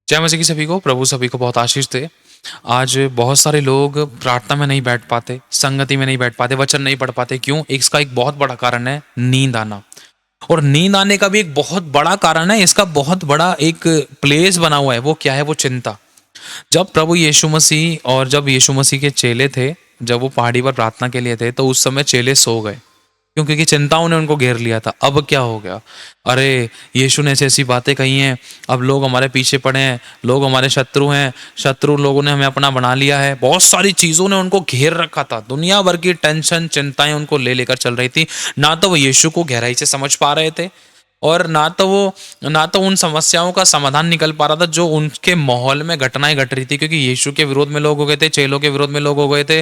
जय मसीह की सभी को, प्रभु सभी को बहुत आशीष दे। आज बहुत सारे लोग प्रार्थना में नहीं बैठ पाते, संगति में नहीं बैठ पाते, वचन नहीं पढ़ पाते। क्यों? इसका एक बहुत बड़ा कारण है नींद आना। और नींद आने का भी एक बहुत बड़ा कारण है, इसका बहुत बड़ा एक प्लेस बना हुआ है। वो क्या है? वो चिंता। जब प्रभु यीशु मसीह और जब यीशु मसीह के चेले थे, जब वो पहाड़ी पर प्रार्थना के लिए थे, तो उस समय चेले सो गए। क्यों? क्योंकि चिंताओं ने उनको घेर लिया था। अब क्या हो गया? अरे, यीशु ने ऐसी ऐसी बातें कही हैं, अब लोग हमारे पीछे पड़े हैं, लोग हमारे शत्रु हैं, शत्रु लोगों ने हमें अपना बना लिया है। बहुत सारी चीज़ों ने उनको घेर रखा था, दुनिया भर की टेंशन चिंताएं उनको ले लेकर चल रही थी। ना तो वो यीशु को गहराई से समझ पा रहे थे, और ना तो उन समस्याओं का समाधान निकल पा रहा था जो उनके माहौल में घटनाएं घट रही थी। क्योंकि यीशु के विरोध में लोग हो गए थे, चेलों के विरोध में लोग हो गए थे,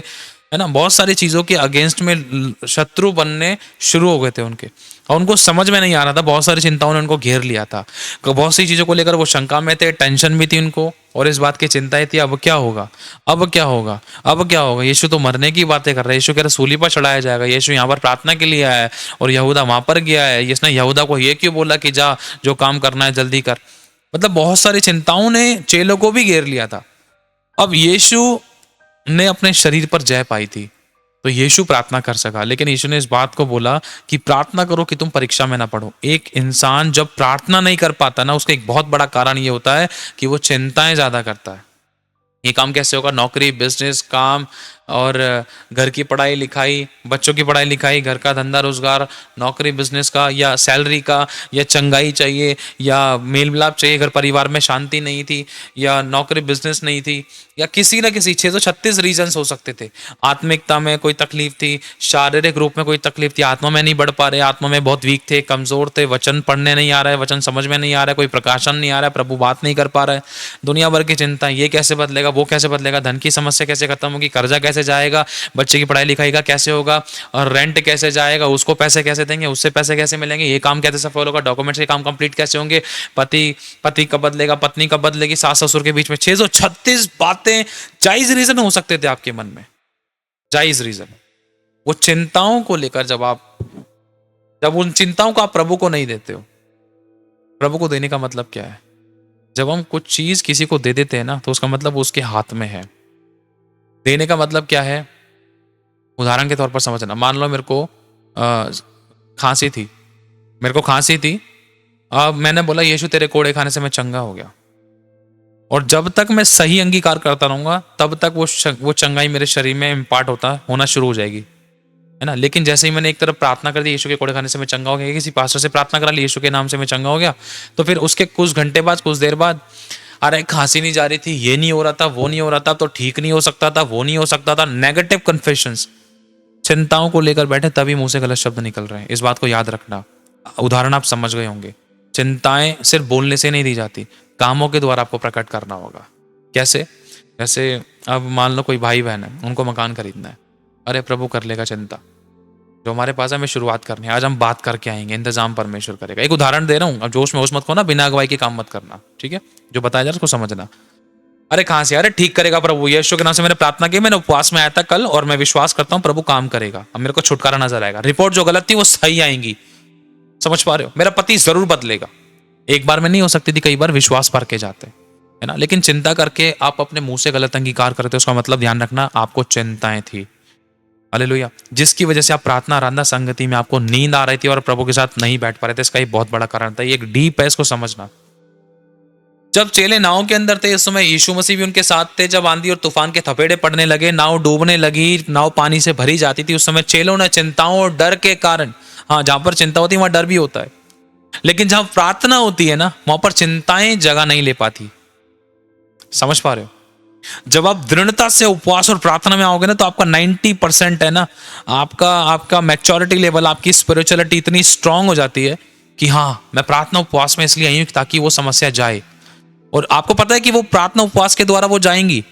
है ना। बहुत सारी चीज़ों के अगेंस्ट में शत्रु बनने शुरू हो गए थे उनके, और उनको समझ में नहीं आ रहा था। बहुत सारी चिंताओं ने उनको घेर लिया था, बहुत सी चीज़ों को लेकर वो शंका में थे, टेंशन भी थी उनको, और इस बात की चिंताएं थी, अब क्या होगा, अब क्या होगा, अब क्या होगा। यीशु तो मरने की बातें कर रहा है, यीशु कह रहा है सूली पर चढ़ाया जाएगा, यीशु यहाँ पर प्रार्थना के लिए आया है और यहूदा वहां पर गया है, इसने यहूदा को ये क्यों बोला कि जा, जो काम करना है जल्दी कर। मतलब बहुत सारी चिंताओं ने चेलों को भी घेर लिया था। अब यीशु ने अपने शरीर पर जय पाई थी, तो यीशु प्रार्थना कर सका। लेकिन यीशु ने इस बात को बोला कि प्रार्थना करो कि तुम परीक्षा में ना पड़ो। एक इंसान जब प्रार्थना नहीं कर पाता ना, उसका एक बहुत बड़ा कारण ये होता है कि वो चिंताएं ज्यादा करता है। ये काम कैसे होगा? नौकरी, बिजनेस, काम, और घर की पढ़ाई लिखाई, बच्चों की पढ़ाई लिखाई, घर का धंधा रोजगार, नौकरी बिजनेस का, या सैलरी का, या चंगाई चाहिए, या मेल मिलाप चाहिए, घर परिवार में शांति नहीं थी, या नौकरी बिजनेस नहीं थी, या किसी ना किसी 636 रीजंस हो सकते थे। आत्मिकता में कोई तकलीफ थी, शारीरिक रूप में कोई तकलीफ थी, आत्मा में नहीं बढ़ पा रहे, आत्मा में बहुत वीक थे, कमजोर थे, वचन पढ़ने नहीं आ रहा है, वचन समझ में नहीं आ रहा है, कोई प्रकाशन नहीं आ रहा है, प्रभु बात नहीं कर पा रहा है, दुनिया भर की चिंता, ये कैसे बदलेगा, वो कैसे बदलेगा, धन की समस्या कैसे खत्म होगी, कर्जा कैसे जाएगा, बच्चे की पढ़ाई लिखाई का कैसे होगा, और रेंट कैसे जाएगा, उसको पैसे कैसे देंगे, उससे पैसे कैसे मिलेंगे, ये काम कैसे सफल होगा, डॉक्यूमेंट्स के काम कंप्लीट कैसे होंगे, पति पति कब बदलेगा, पत्नी कब बदलेगी, सास ससुर के बीच में 636 बातें। जायज रीजन हो सकते थे आपके मन में, जायज रीजन। वो चिंताओं को लेकर जब उन चिंताओं को आप प्रभु को नहीं देते हो। प्रभु को देने का मतलब क्या है? जब हम कुछ चीज किसी को दे देते हैं ना, तो उसका मतलब उसके हाथ में है। देने का मतलब क्या है? उदाहरण के तौर पर समझना, मान लो मेरे को खांसी थी, मेरे को खांसी थी। अब मैंने बोला यीशु तेरे कोड़े खाने से मैं चंगा हो गया, और जब तक मैं सही अंगीकार करता रहूंगा तब तक वो चंगाई मेरे शरीर में इम्पार्ट होना शुरू हो जाएगी, है ना। लेकिन जैसे ही मैंने एक तरफ प्रार्थना कर दी यीशु के कोड़े खाने से मैं चंगा हो गया, किसी पास्टर से प्रार्थना करा ली यीशु के नाम से मैं चंगा हो गया, तो फिर उसके कुछ घंटे बाद, कुछ देर बाद, अरे खांसी नहीं जा रही थी, ये नहीं हो रहा था, वो नहीं हो रहा था, तो ठीक नहीं हो सकता था, वो नहीं हो सकता था, नेगेटिव कन्फेशंस। चिंताओं को लेकर बैठे तभी मुंह से गलत शब्द निकल रहे हैं। इस बात को याद रखना। उदाहरण आप समझ गए होंगे। चिंताएं सिर्फ बोलने से नहीं दी जाती, कामों के द्वारा आपको प्रकट करना होगा। कैसे? जैसे अब मान लो कोई भाई बहन है, उनको मकान खरीदना है, अरे प्रभु कर लेगा चिंता, जो हमारे पास है हमें शुरुआत करनी है, आज हम बात करके आएंगे, इंतजाम परमेश्वर करेगा। एक उदाहरण दे रहा हूँ, अब जोश में होश मत खोना, बिना अगुवाई के काम मत करना, ठीक है? जो बताया जा रहा है उसको समझना। अरे कहाँ से? अरे ठीक करेगा प्रभु, यीशु के नाम से मैंने प्रार्थना की, मैंने उपवास में आया था कल, और मैं विश्वास करता हूँ प्रभु काम करेगा, अब मेरे को छुटकारा नजर आएगा, रिपोर्ट जो गलत थी वो सही आएंगी। समझ पा रहे हो? मेरा पति जरूर बदलेगा। एक बार में नहीं हो सकती थी, कई बार विश्वास भर के जाते, है ना। लेकिन चिंता करके आप अपने मुंह से गलत अंगीकार करते हो, उसका मतलब ध्यान रखना आपको चिंताएं थी। हालेलुया। जिसकी वजह से आप प्रार्थना आराधना संगति में आपको नींद आ रही थी और प्रभु के साथ नहीं बैठ पा रहे थे, इसका एक बहुत बड़ा कारण था। ये एक डीप है, इसको समझना। जब चेले नाव के अंदर थे, इस समय यीशु मसीह भी उनके साथ थे। जब आंधी और तूफान के थपेड़े पड़ने लगे, नाव डूबने लगी, नाव पानी से भरी जाती थी, उस समय चेलों ने चिंताओं और डर के कारण, हाँ, जहां पर चिंता होती है वहां डर भी होता है, लेकिन जहां प्रार्थना होती है ना, वहां पर चिंताएं जगह नहीं ले पाती। समझ पा रहे हो? जब आप दृढ़ता से उपवास और प्रार्थना में आओगे ना, तो आपका 90% है ना, आपका आपका मैच्योरिटी लेवल, आपकी स्पिरिचुअलिटी इतनी स्ट्रांग हो जाती है कि हाँ, मैं प्रार्थना उपवास में इसलिए आई हूं ताकि वो समस्या जाए। और आपको पता है कि वो प्रार्थना उपवास के द्वारा वो जाएंगी,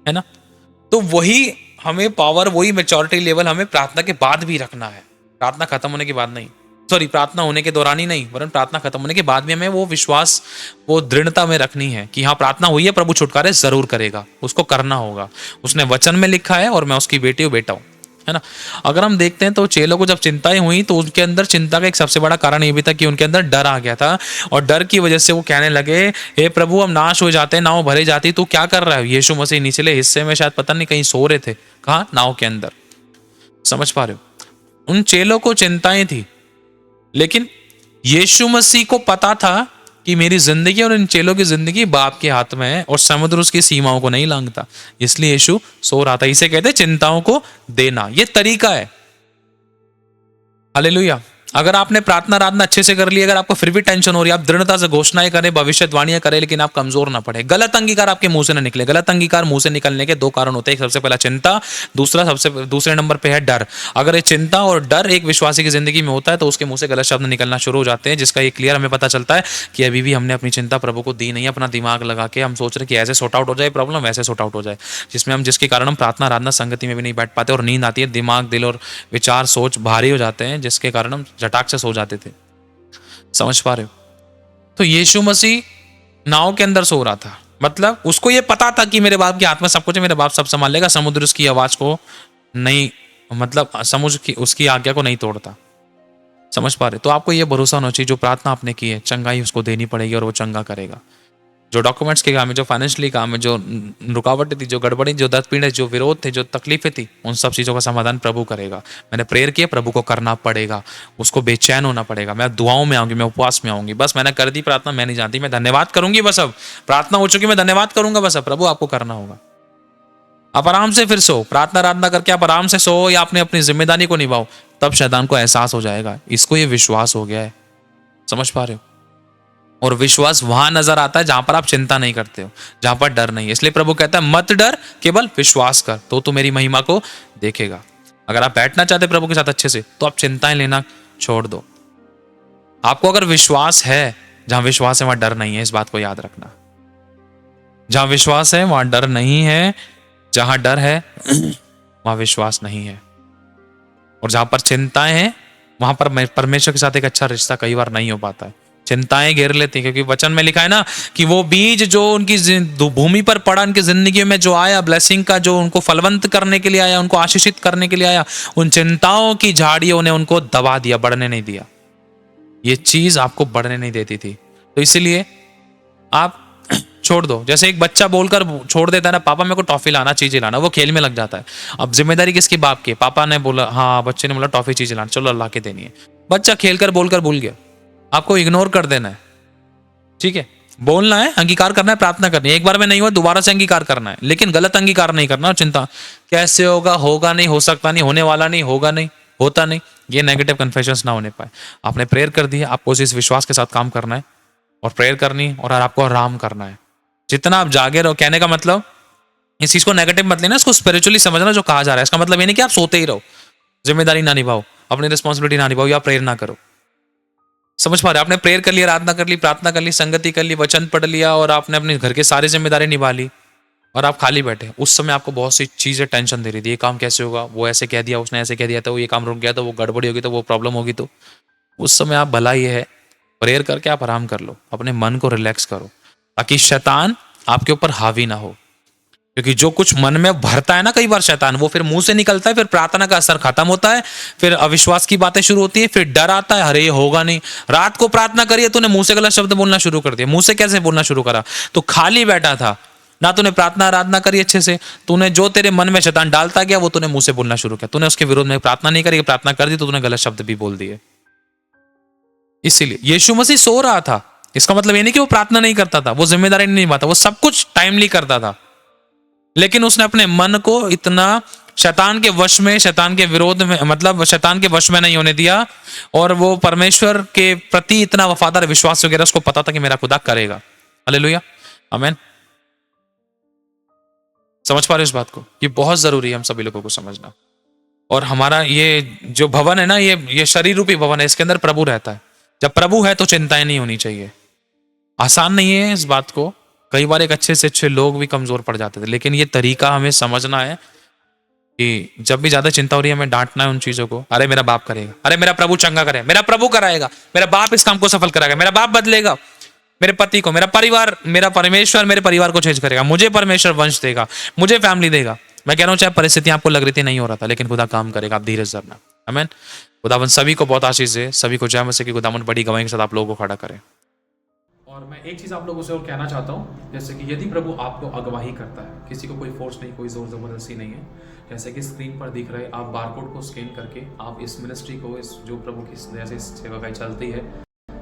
है ना। तो वही हमें पावर, वही मैच्योरिटी लेवल हमें प्रार्थना के बाद भी रखना है, प्रार्थना खत्म होने के बाद नहीं, सॉरी, प्रार्थना होने के दौरान ही नहीं, वरन प्रार्थना खत्म होने के बाद भी हमें वो विश्वास, वो दृढ़ता में रखनी है कि हाँ, प्रार्थना हुई है, प्रभु छुटकारे जरूर करेगा, उसको करना होगा। उसने वचन में लिखा है और मैं उसकी बेटी हूँ, बेटा हूँ, है ना। अगर हम देखते हैं तो चेलों को जब चिंताएं हुई तो उनके अंदर चिंता का एक सबसे बड़ा कारण ये भी था कि उनके अंदर डर आ गया था, और डर की वजह से वो कहने लगे, हे प्रभु हम नाश हो जाते, नाव भरे जाती, तू क्या कर रहा है। यीशु मसीह निचले हिस्से में शायद पता नहीं कहीं सो रहे थे, कहाँ, नाव के अंदर। समझ पा रहे हो, उन चेलों को चिंताएं थी, लेकिन यीशु मसीह को पता था कि मेरी जिंदगी और इन चेलों की जिंदगी बाप के हाथ में है, और समुद्र उसकी सीमाओं को नहीं लांघता, इसलिए यीशु सो रहा था। इसे कहते हैं चिंताओं को देना, ये तरीका है। हालेलुया। अगर आपने प्रार्थना आराधना अच्छे से कर ली, अगर आपको फिर भी टेंशन हो रही है, आप दृढ़ता से घोषणाएं करें, भविष्यवाणियां करें, लेकिन आप कमजोर ना पड़े, गलत अंगीकार आपके मुंह से ना निकले। गलत अंगीकार मुंह से निकलने के दो कारण होते हैं, एक सबसे पहला चिंता, दूसरे नंबर पे है डर। अगर ये चिंता और डर एक विश्वासी की जिंदगी में होता है तो उसके मुंह से गलत शब्द निकलना शुरू हो जाते हैं, जिसका ये क्लियर हमें पता चलता है कि अभी भी हमने अपनी चिंता प्रभु को दी नहीं है। अपना दिमाग लगा के हम सोच रहे कि ऐसे सॉर्ट आउट हो जाए प्रॉब्लम, वैसे सॉर्ट आउट हो जाए, जिसके कारण हम प्रार्थना आराधना संगति में भी नहीं बैठ पाते, और नींद आती है, दिमाग दिल और विचार सोच भारी हो जाते हैं, जिसके कारण हम झटाक से सो जाते थे। समझ पा रहे हो। तो यीशु मसीह नाव के अंदर सो रहा था, मतलब उसको ये पता था कि मेरे बाप के हाथ में सब कुछ है, मेरे बाप सब संभाल लेगा। समुद्र उसकी आवाज को नहीं, मतलब समुद्र की उसकी आज्ञा को नहीं तोड़ता। समझ पा रहे। तो आपको ये भरोसा होना चाहिए, जो प्रार्थना आपने की है चंगाई उसको देनी पड़ेगी और वो चंगा करेगा। जो डॉक्यूमेंट्स के काम है, जो फाइनेंशियली काम है, जो रुकावटें थी, जो गड़बड़ी, जो दर्द पीड़े, जो विरोध थे, जो तकलीफें थी, उन सब चीज़ों का समाधान प्रभु करेगा। मैंने प्रेयर किया, प्रभु को करना पड़ेगा, उसको बेचैन होना पड़ेगा। मैं दुआओं में आऊंगी, मैं उपवास में आऊंगी, बस मैंने कर दी प्रार्थना, मैं नहीं जानती, मैं धन्यवाद करूंगी, बस अब प्रार्थना हो चुकी, मैं धन्यवाद करूंगा, बस अब प्रभु आपको करना होगा। आप आराम से फिर सो, प्रार्थना आराधना करके आप आराम से सो, या आपने अपनी जिम्मेदारी को निभाओ, तब शैतान को एहसास हो जाएगा, इसको ये विश्वास हो गया है। समझ पा रहे हो। और विश्वास वहां नजर आता है जहां पर आप चिंता नहीं करते हो, जहां पर डर नहीं है। इसलिए प्रभु कहता है मत डर, केवल विश्वास कर, तो तू मेरी महिमा को देखेगा। अगर आप बैठना चाहते प्रभु के साथ अच्छे से, तो आप चिंताएं लेना छोड़ दो। आपको अगर विश्वास है, जहां विश्वास है वहां डर नहीं है, इस बात को याद रखना। जहां विश्वास है वहां डर नहीं है, जहां डर है वहां विश्वास नहीं है। और जहां पर चिंताएं हैं वहां पर परमेश्वर के साथ एक अच्छा रिश्ता कई बार नहीं हो पाता है। चिंताएं घेर लेती हैं, क्योंकि वचन में लिखा है ना कि वो बीज जो उनकी भूमि पर पड़ा, उनकी जिंदगी में जो आया ब्लेसिंग का, जो उनको फलवंत करने के लिए आया, उनको आशीषित करने के लिए आया, उन चिंताओं की झाड़ियों ने उनको दबा दिया, बढ़ने नहीं दिया। ये चीज आपको बढ़ने नहीं देती थी, तो इसीलिए आप छोड़ दो। जैसे एक बच्चा बोलकर छोड़ देता है ना, पापा मेरे को टॉफी लाना, चीजें लाना, वो खेल में लग जाता है। अब जिम्मेदारी किसकी, बाप की। पापा ने बोला, हाँ बच्चे ने बोला टॉफी चीजें लाना, चलो अल्लाह के देनी है। बच्चा खेलकर बोलकर भूल गया, आपको इग्नोर कर देना है। ठीक है, बोलना है, अंगीकार करना है, प्रार्थना करनी है, एक बार में नहीं हुआ दोबारा से अंगीकार करना है, लेकिन गलत अंगीकार नहीं करना। चिंता कैसे होगा, होगा नहीं, हो सकता नहीं, होने वाला नहीं, होगा नहीं, होता नहीं, ये नेगेटिव कन्फेशंस ना होने पाए। आपने प्रेयर कर दी है, आपको इस विश्वास के साथ काम करना है, और प्रेयर करनी, और आपको आराम करना है। जितना आप जागे रहो, कहने का मतलब इस चीज को नेगेटिव मत लेना, इसको स्पिरिचुअली समझना जो कहा जा रहा है। इसका मतलब ये नहीं कि आप सोते ही रहो, जिम्मेदारी ना निभाओ, अपनी रिस्पॉन्सिबिलिटी ना निभाओ, या प्रेयर ना करो। समझ पा रहे, आपने प्रेयर कर लिया, आराधना कर ली, प्रार्थना कर ली, संगति कर ली, वचन पढ़ लिया, और आपने अपने घर के सारी जिम्मेदारी निभा ली, और आप खाली बैठे। उस समय आपको बहुत सी चीजें टेंशन दे रही थी, ये काम कैसे होगा, वो ऐसे कह दिया, उसने ऐसे कह दिया, तो ये काम रुक गया, तो वो गड़बड़ी होगी, तो वो प्रॉब्लम होगी। तो उस समय आप भला ये है, प्रेयर करके आप आराम कर लो, अपने मन को रिलैक्स करो, ताकि शैतान आपके ऊपर हावी ना हो। क्योंकि जो कुछ मन में भरता है ना कई बार शैतान, वो फिर मुंह से निकलता है, फिर प्रार्थना का असर खत्म होता है, फिर अविश्वास की बातें शुरू होती है, फिर डर आता है, अरे ये होगा नहीं। रात को प्रार्थना करिए, तूने मुंह से गलत शब्द बोलना शुरू कर दिया। मुंह से कैसे बोलना शुरू करा, तो खाली बैठा था ना, तूने प्रार्थना आराधना करी अच्छे से, तूने जो तेरे मन में शैतान डालता गया वो तूने मुंह से बोलना शुरू किया। तूने उसके विरोध में प्रार्थना नहीं करी, प्रार्थना कर दी तो तूने गलत शब्द भी बोल दिए। इसीलिए यीशु मसीह सो रहा था, इसका मतलब ये नहीं कि वो प्रार्थना नहीं करता था, वो जिम्मेदारी नहीं निभाता, वो सब कुछ टाइमली करता था, लेकिन उसने अपने मन को इतना शैतान के वश में, शैतान के विरोध में, मतलब शैतान के वश में नहीं होने दिया, और वो परमेश्वर के प्रति इतना वफादार विश्वास वगैरह, उसको पता था कि मेरा खुदा करेगा। हालेलुया, आमीन। समझ पा रहे इस बात को, ये बहुत जरूरी है हम सभी लोगों को समझना। और हमारा ये जो भवन है ना, ये शरीर रूपी भवन है, इसके अंदर प्रभु रहता है। जब प्रभु है तो चिंताएं नहीं होनी चाहिए। आसान नहीं है इस बात को, कई बार एक अच्छे से अच्छे लोग भी कमजोर पड़ जाते थे, लेकिन ये तरीका हमें समझना है कि जब भी ज्यादा चिंता हो रही है हमें डांटना है उन चीजों को। अरे मेरा बाप करेगा, अरे मेरा प्रभु चंगा करे, मेरा प्रभु कराएगा, मेरा बाप इस काम को सफल कराएगा, मेरा बाप बदलेगा मेरे पति को, मेरा परिवार, मेरा परमेश्वर मेरे परिवार को चेंज करेगा, मुझे परमेश्वर वंश देगा, मुझे फैमिली देगा। मैं कह रहा हूँ चाहे परिस्थितियाँ आपको लग रही थी नहीं हो रहा था, लेकिन खुदा काम करेगा, आप धीरज धरना। आमीन। खुदावन सभी को बहुत आशीष दे, सभी को जय मसीह की, खुदावन बड़ी गवाही के साथ आप लोगों को खड़ा करे। और मैं एक चीज़ आप लोगों से और कहना चाहता हूँ, जैसे कि यदि प्रभु आपको अगवाही करता है, किसी को कोई फोर्स नहीं, कोई ज़ोर ज़बरदस्ती नहीं है, जैसे कि स्क्रीन पर दिख रहे, आप बारकोड को स्कैन करके आप इस मिनिस्ट्री को, इस जो प्रभु की जैसे इस सेवा चलती है,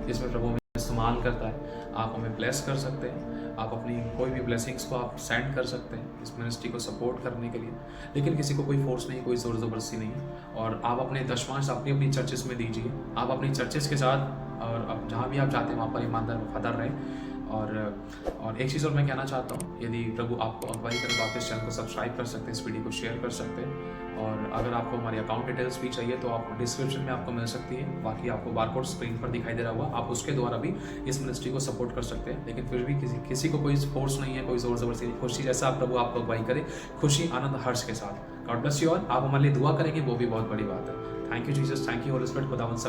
जिसमें प्रभु हमें इस्तेमाल करता है, आप हमें ब्लेस कर सकते हैं। आप अपनी कोई भी ब्लेसिंग्स को आप सेंड कर सकते हैं इस मिनिस्ट्री को सपोर्ट करने के लिए, लेकिन किसी को कोई फोर्स नहीं, कोई ज़ोर ज़बरदस्ती नहीं है। और आप अपने दशमांश अपनी अपनी चर्चेस में दीजिए, आप अपनी चर्चेस के साथ, और अब जहाँ भी आप जाते हैं वहाँ पर ईमानदार वफादार रहें। और एक चीज़ और मैं कहना चाहता हूँ, यदि प्रभु आपको अगुवाई करे तो आप इस चैनल को सब्सक्राइब कर सकते हैं, इस वीडियो को शेयर कर सकते हैं। और अगर आपको हमारी अकाउंट डिटेल्स भी चाहिए तो आप डिस्क्रिप्शन में आपको मिल सकती है, बाकी आपको बारकोड स्क्रीन पर दिखाई दे रहा होगा, आप उसके द्वारा भी इस मिनिस्ट्री को सपोर्ट कर सकते हैं। लेकिन फिर भी किसी को कोई फोर्स नहीं है, कोई ज़ोर ज़बरदस्ती नहीं, खुशी जैसा प्रभु आपको अगुवाई करे, खुशी आनंद हर्ष के साथ। God bless you all. आप हमारे लिए दुआ करेंगे वो भी बहुत बड़ी बात है। Thank you Jesus, thank you Holi spirit. खुदावंद सभी